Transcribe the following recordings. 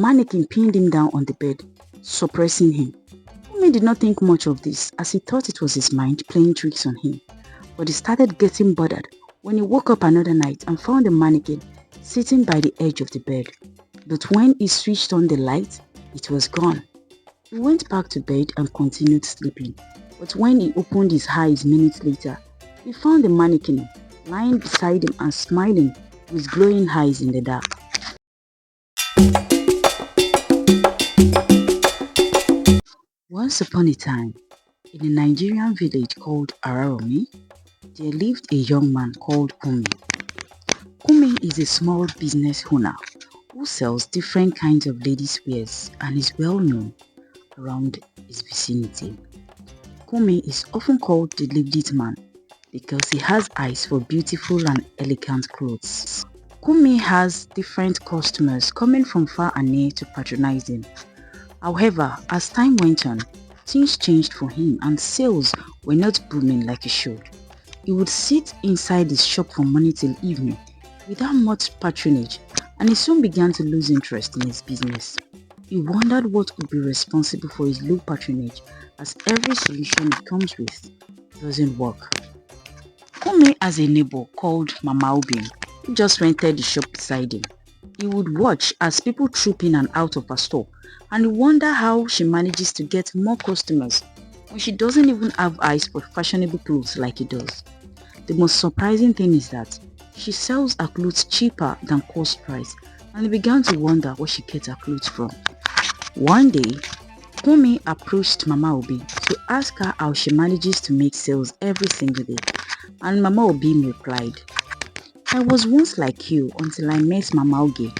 mannequin pinned him down on the bed, suppressing him. Kunmi did not think much of this as he thought it was his mind playing tricks on him. But he started getting bothered when he woke up another night and found the mannequin sitting by the edge of the bed. But when he switched on the light, it was gone. He went back to bed and continued sleeping. But when he opened his eyes minutes later, he found the mannequin lying beside him and smiling with glowing eyes in the dark. Once upon a time, in a Nigerian village called Araromi, there lived a young man called Kunmi. Kunmi is a small business owner who sells different kinds of ladies' wears and is well known around his vicinity. Kunmi is often called the Lipdit man because he has eyes for beautiful and elegant clothes. Kunmi has different customers coming from far and near to patronize him. However, as time went on, things changed for him and sales were not booming like it should. He would sit inside his shop from morning till evening without much patronage, and he soon began to lose interest in his business. He wondered what could be responsible for his low patronage, as every solution he comes with doesn't work. Kunmi has a neighbor called Mama Obim who just rented the shop beside him. He would watch as people troop in and out of her store and wonder how she manages to get more customers when she doesn't even have eyes for fashionable clothes like he does. The most surprising thing is that she sells her clothes cheaper than cost price, and he began to wonder where she gets her clothes from. One day, Kunmi approached Mama Obi to ask her how she manages to make sales every single day, and Mama Obi replied, "I was once like you until I met Mama Oge,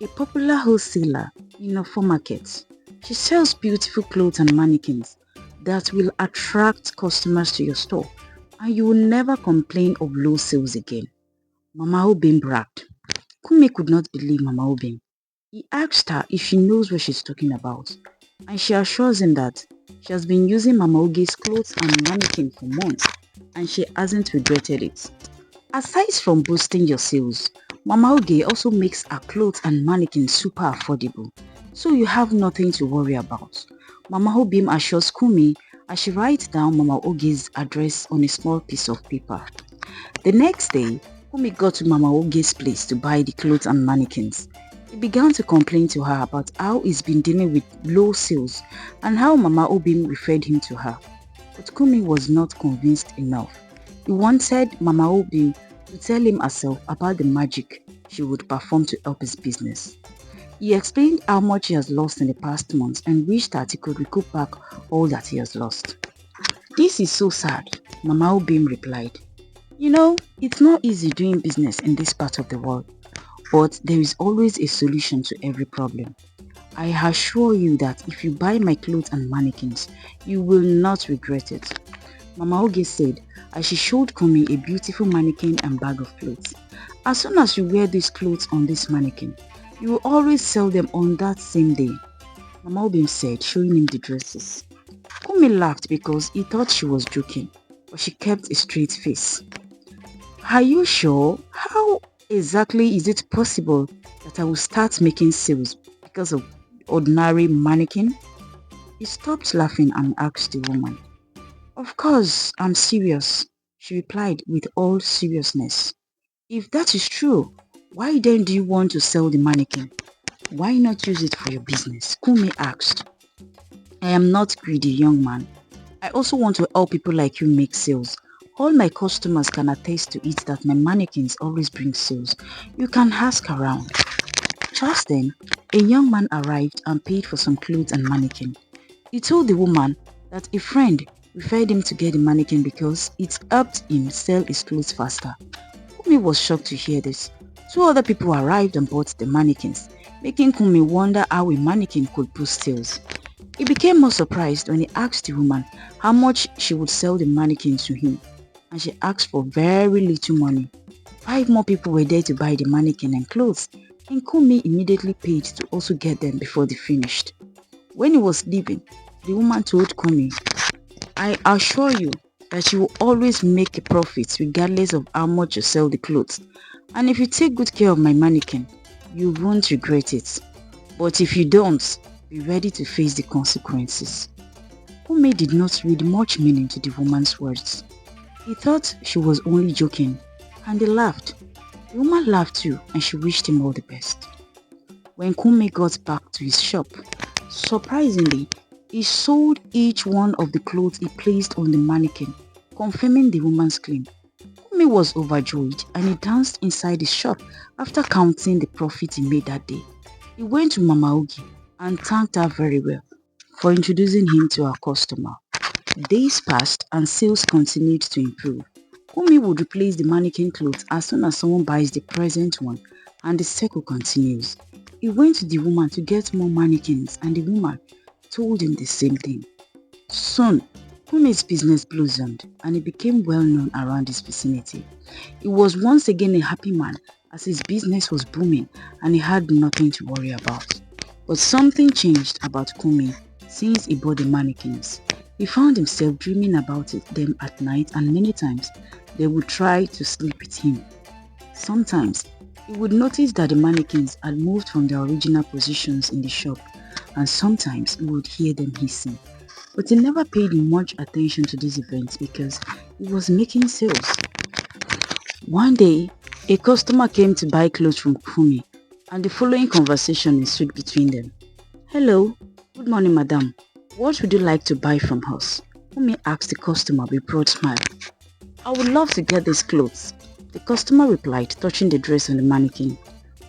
a popular wholesaler in Ofo market. She sells beautiful clothes and mannequins that will attract customers to your store, and you will never complain of low sales again." Mama Obim bragged. Kunmi could not believe Mama Obim. He asked her if she knows what she's talking about, and she assures him that she has been using Mama Oge's clothes and mannequin for months, and she hasn't regretted it. Aside from boosting your sales, Mama Oge also makes her clothes and mannequins super affordable, so you have nothing to worry about. Mama Obim assures Kunmi as she writes down Mama Oge's address on a small piece of paper. The next day, Kunmi got to Mama Oge's place to buy the clothes and mannequins. He began to complain to her about how he's been dealing with low sales and how Mama Obim referred him to her. But Kunmi was not convinced enough. He wanted Mama Obim to tell him herself about the magic she would perform to help his business. He explained how much he has lost in the past months and wished that he could recoup back all that he has lost. "This is so sad," Mama Obim replied. "You know, it's not easy doing business in this part of the world, but there is always a solution to every problem. I assure you that if you buy my clothes and mannequins, you will not regret it." Mama Oge said as she showed Kunmi a beautiful mannequin and bag of clothes. "As soon as you wear these clothes on this mannequin, you will always sell them on that same day," Mama Obim said, showing him the dresses. Kunmi laughed because he thought she was joking, but she kept a straight face. "Are you sure? How exactly is it possible that I will start making sales because of ordinary mannequin?" He stopped laughing and asked the woman. "Of course, I'm serious," she replied with all seriousness. "If that is true, why then do you want to sell the mannequin? Why not use it for your business?" Kunmi asked. "I am not greedy, young man. I also want to help people like you make sales. All my customers can attest to it that my mannequins always bring sales. You can ask around." Just then, a young man arrived and paid for some clothes and mannequin. He told the woman that a friend referred him to get the mannequin because it helped him sell his clothes faster. Kunmi was shocked to hear this. Two other people arrived and bought the mannequins, making Kunmi wonder how a mannequin could boost sales. He became more surprised when he asked the woman how much she would sell the mannequins to him, and she asked for very little money. 5 more people were there to buy the mannequin and clothes, and Kunmi immediately paid to also get them before they finished. When he was leaving, the woman told Kunmi, "I assure you that you will always make a profit regardless of how much you sell the clothes, and if you take good care of my mannequin, you won't regret it." But if you don't, be ready to face the consequences. Kunmi did not read much meaning to the woman's words. He thought she was only joking, and he laughed. The woman laughed too, and she wished him all the best. When Kunmi got back to his shop, surprisingly, he sold each one of the clothes he placed on the mannequin, confirming the woman's claim. Kunmi was overjoyed and he danced inside his shop after counting the profit he made that day. He went to Mama Ogi and thanked her very well for introducing him to her customer. Days passed and sales continued to improve. Kunmi would replace the mannequin clothes as soon as someone buys the present one, and the circle continues. He went to the woman to get more mannequins, and the woman told him the same thing. Soon, Kunmi's business blossomed and he became well known around his vicinity. He was once again a happy man as his business was booming and he had nothing to worry about. But something changed about Kunmi since he bought the mannequins. He found himself dreaming about them at night, and many times they would try to sleep with him. Sometimes he would notice that the mannequins had moved from their original positions in the shop, and sometimes he would hear them hissing. But he never paid much attention to these events because he was making sales. One day, a customer came to buy clothes from Kunmi, and the following conversation ensued between them. "Hello, good morning, madam. What would you like to buy from us?" Kunmi asked the customer with a broad smile. "I would love to get these clothes," the customer replied, touching the dress on the mannequin.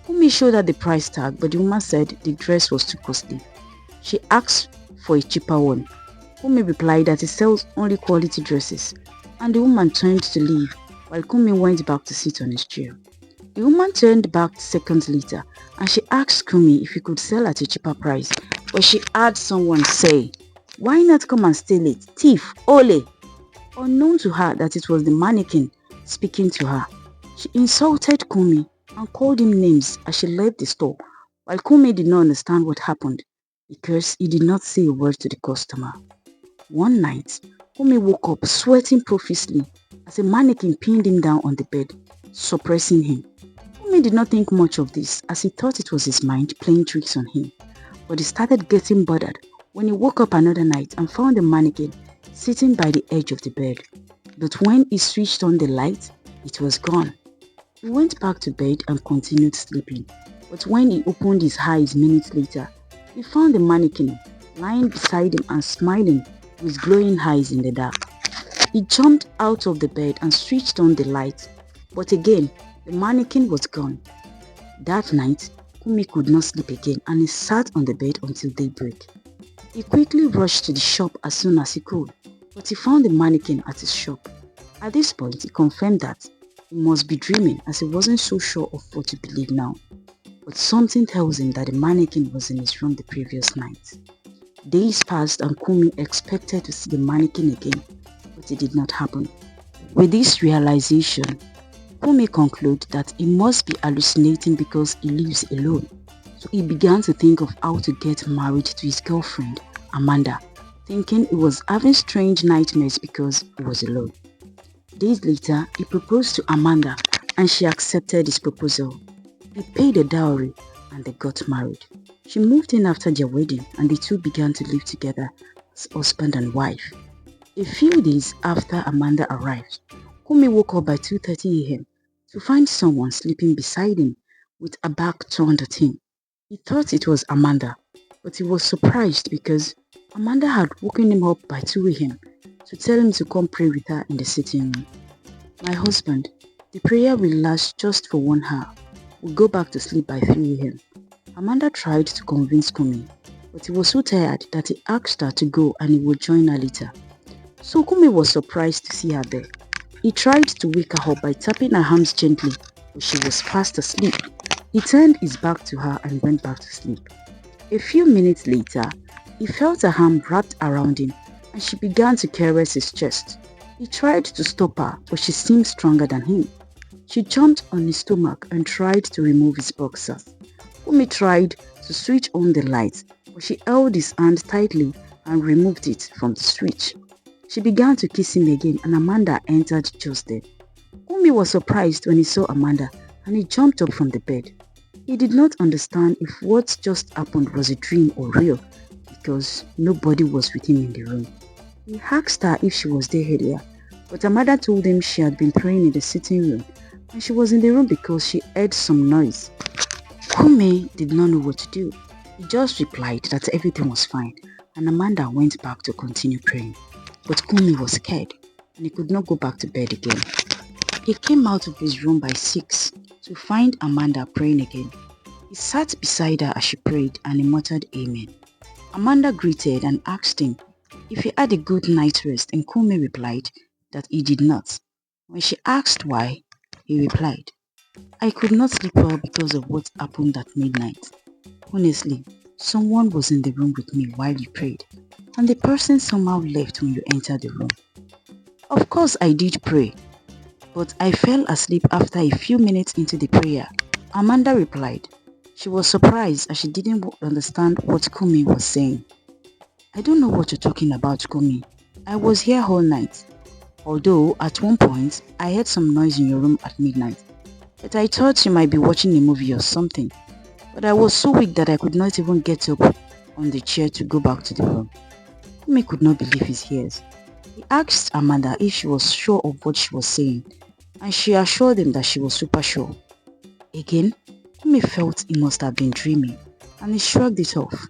Kunmi showed her the price tag, but the woman said the dress was too costly. She asked for a cheaper one. Kunmi replied that he sells only quality dresses, and the woman turned to leave while Kunmi went back to sit on his chair. The woman turned back seconds later and she asked Kunmi if he could sell at a cheaper price, but she heard someone say, "Why not come and steal it? Thief! Ole!" Unknown to her that it was the mannequin speaking to her, she insulted Kunmi and called him names as she left the store, while Kunmi did not understand what happened because he did not say a word to the customer. One night, Kunmi woke up sweating profusely as a mannequin pinned him down on the bed, suppressing him. Kunmi did not think much of this as he thought it was his mind playing tricks on him, but he started getting bothered when he woke up another night and found the mannequin sitting by the edge of the bed. But when he switched on the light, it was gone. He went back to bed and continued sleeping, but when he opened his eyes minutes later, he found the mannequin lying beside him and smiling with glowing eyes in the dark. He jumped out of the bed and switched on the light, but again, the mannequin was gone. That night, Kunmi could not sleep again and he sat on the bed until daybreak. He quickly rushed to the shop as soon as he could, but he found the mannequin at his shop. At this point, he confirmed that he must be dreaming as he wasn't so sure of what to believe now. But something tells him that the mannequin was in his room the previous night. Days passed and Kunmi expected to see the mannequin again, but it did not happen. With this realization, Kunmi concluded that he must be hallucinating because he lives alone. So he began to think of how to get married to his girlfriend, Amanda, thinking he was having strange nightmares because he was alone. Days later, he proposed to Amanda and she accepted his proposal. He paid a dowry and they got married. She moved in after their wedding and the two began to live together as husband and wife. A few days after Amanda arrived, Kunmi woke up by 2:30 a.m. to find someone sleeping beside him with a back turned at him. He thought it was Amanda, but he was surprised because Amanda had woken him up by 2 a.m. to tell him to come pray with her in the sitting room. "My husband, the prayer will last just for 1 hour. We'll go back to sleep by 3 a.m. Amanda tried to convince Kunmi, but he was so tired that he asked her to go and he would join her later. So Kunmi was surprised to see her there. He tried to wake her up by tapping her arms gently, but she was fast asleep. He turned his back to her and went back to sleep. A few minutes later, he felt her arm wrapped around him and she began to caress his chest. He tried to stop her, but she seemed stronger than him. She jumped on his stomach and tried to remove his boxers. Kunmi tried to switch on the light, but she held his hand tightly and removed it from the switch. She began to kiss him again and Amanda entered just then. Kunmi was surprised when he saw Amanda and he jumped up from the bed. He did not understand if what just happened was a dream or real because nobody was with him in the room. He asked her if she was there earlier, but her mother told him she had been praying in the sitting room and she was in the room because she heard some noise. Kunmi did not know what to do. He just replied that everything was fine and Amanda went back to continue praying. But Kunmi was scared and he could not go back to bed again. He came out of his room by 6 to find Amanda praying again. He sat beside her as she prayed and he muttered amen. Amanda greeted and asked him if he had a good night's rest and Kunmi replied that he did not. When she asked why, he replied, I could not sleep well because of what happened at midnight. Honestly, someone was in the room with me while you prayed, and the person somehow left when you entered the room. Of course I did pray, but I fell asleep after a few minutes into the prayer. Amanda replied. She was surprised as she didn't understand what Kunmi was saying. I don't know what you're talking about, Kunmi. I was here all night. Although at one point I heard some noise in your room at midnight. But I thought you might be watching a movie or something. But I was so weak that I could not even get up on the chair to go back to the room. Kunmi could not believe his ears. He asked Amanda if she was sure of what she was saying, and she assured him that she was super sure. Again, Kunmi felt he must have been dreaming, and he shrugged it off.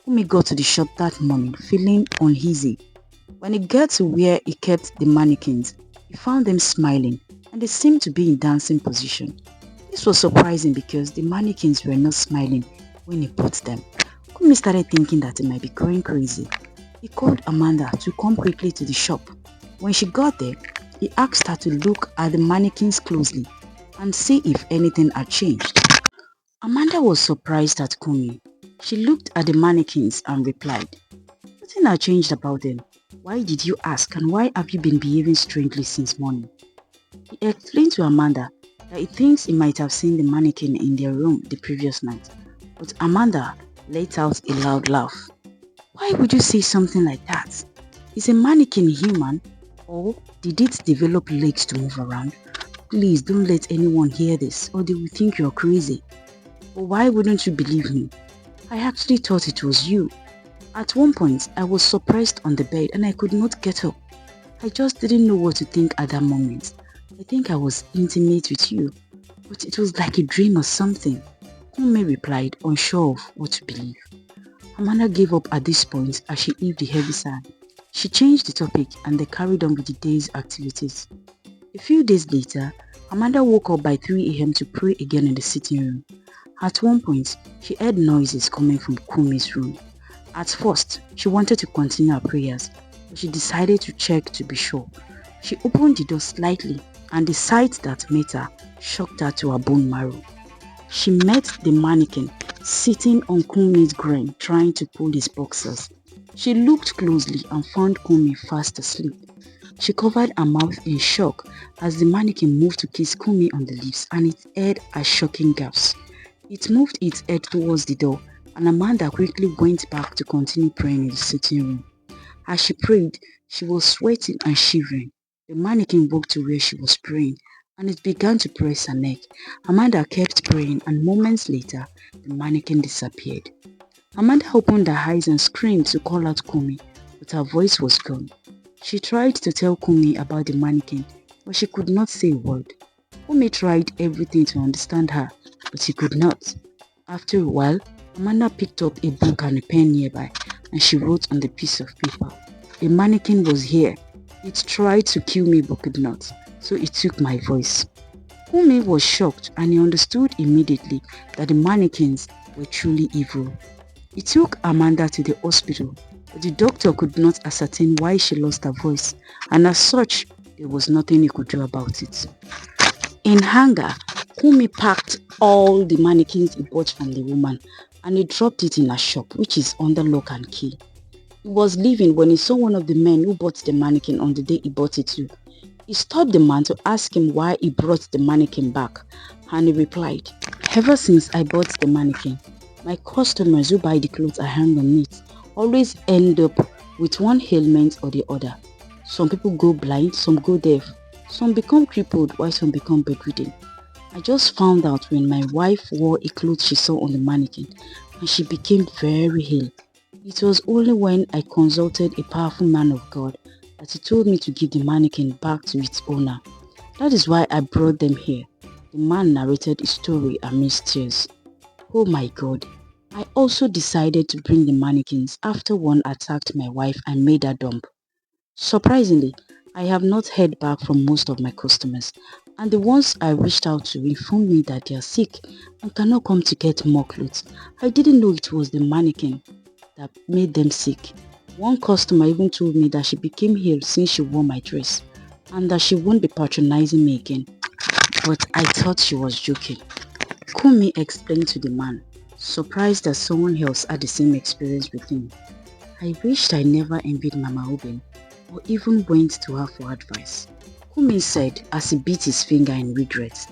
Kunmi got to the shop that morning feeling uneasy. When he got to where he kept the mannequins, he found them smiling and they seemed to be in dancing position. This was surprising because the mannequins were not smiling when he put them. Kunmi started thinking that he might be going crazy. He called Amanda to come quickly to the shop. When she got there, he asked her to look at the mannequins closely and see if anything had changed. Amanda was surprised at Kunmi. She looked at the mannequins and replied, nothing had changed about them. Why did you ask and why have you been behaving strangely since morning? He explained to Amanda that he thinks he might have seen the mannequin in their room the previous night, but Amanda let out a loud laugh. Why would you say something like that? Is a mannequin human or did it develop legs to move around? Please don't let anyone hear this or they will think you're crazy. But why wouldn't you believe me? I actually thought it was you. At one point, I was suppressed on the bed and I could not get up. I just didn't know what to think at that moment. I think I was intimate with you, but it was like a dream or something. Kunmi replied, unsure of what to believe. Amanda gave up at this point as she heaved a heavy sigh. She changed the topic and they carried on with the day's activities. A few days later, Amanda woke up by 3 a.m. to pray again in the sitting room. At one point, she heard noises coming from Kunmi's room. At first, she wanted to continue her prayers, but she decided to check to be sure. She opened the door slightly and the sight that met her shocked her to her bone marrow. She met the mannequin sitting on Kunmi's groin trying to pull his boxers. She looked closely and found Kunmi fast asleep. She covered her mouth in shock as the mannequin moved to kiss Kunmi on the lips and it heard a shocking gasp. It moved its head towards the door and Amanda quickly went back to continue praying in the sitting room. As she prayed, she was sweating and shivering. The mannequin walked to where she was praying and it began to press her neck. Amanda kept praying and moments later, the mannequin disappeared. Amanda opened her eyes and screamed to call out Kunmi, but her voice was gone. She tried to tell Kunmi about the mannequin, but she could not say a word. Kunmi tried everything to understand her, but he could not. After a while, Amanda picked up a book and a pen nearby and she wrote on the piece of paper. The mannequin was here. It tried to kill me but could not, so it took my voice. Kunmi was shocked and he understood immediately that the mannequins were truly evil. He took Amanda to the hospital, but the doctor could not ascertain why she lost her voice, and as such, there was nothing he could do about it. In anger, Kunmi packed all the mannequins he bought from the woman and he dropped it in a shop which is under lock and key. He was leaving when he saw one of the men who bought the mannequin on the day he bought it too. He stopped the man to ask him why he brought the mannequin back and he replied, ever since I bought the mannequin, my customers who buy the clothes I hang on it always end up with one ailment or the other. Some people go blind, some go deaf, some become crippled while some become bedridden. I just found out when my wife wore a cloth she saw on the mannequin and she became very ill. It was only when I consulted a powerful man of God that he told me to give the mannequin back to its owner. That is why I brought them here." The man narrated his story amidst tears. "Oh my God. I also decided to bring the mannequins after one attacked my wife and made her dump. Surprisingly, I have not heard back from most of my customers, and the ones I reached out to informed me that they are sick and cannot come to get more clothes. I didn't know it was the mannequin that made them sick. One customer even told me that she became ill since she wore my dress and that she won't be patronizing me again. But I thought she was joking." Kunmi explained to the man, surprised that someone else had the same experience with him. "I wished I never envied Mama Obin or even went to her for advice," Kunmi said as he bit his finger in regret.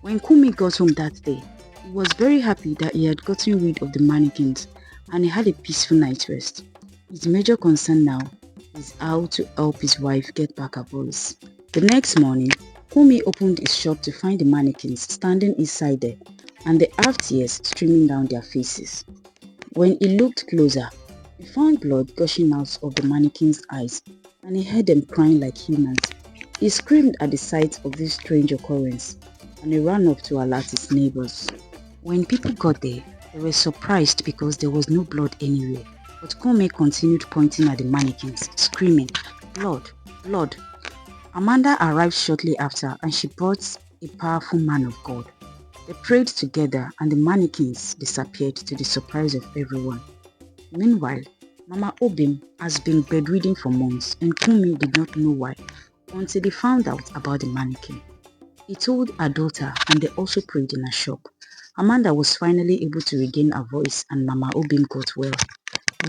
When Kunmi got home that day, he was very happy that he had gotten rid of the mannequins and he had a peaceful night's rest. His major concern now is how to help his wife get back her voice. The next morning, Kunmi opened his shop to find the mannequins standing inside there and they have tears streaming down their faces. When he looked closer, he found blood gushing out of the mannequins' eyes and he heard them crying like humans. He screamed at the sight of this strange occurrence and he ran up to alert his neighbors. When people got there, they were surprised because there was no blood anywhere. But Kome continued pointing at the mannequins, screaming, "Blood, blood." Amanda arrived shortly after and she brought a powerful man of God. They prayed together and the mannequins disappeared to the surprise of everyone. Meanwhile, Mama Obim has been bedridden for months and Kumi did not know why until he found out about the mannequin. He told her daughter and they also prayed in her shop. Amanda was finally able to regain her voice and Mama Obim got well.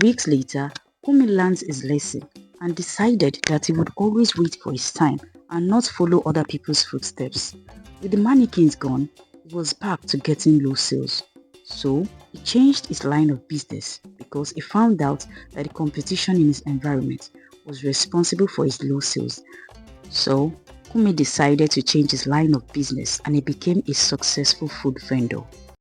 Weeks later, Kumi learned his lesson and decided that he would always wait for his time and not follow other people's footsteps. With the mannequins gone, he was back to getting low sales. So, he changed his line of business because he found out that the competition in his environment was responsible for his low sales. So, Kumi decided to change his line of business and he became a successful food vendor.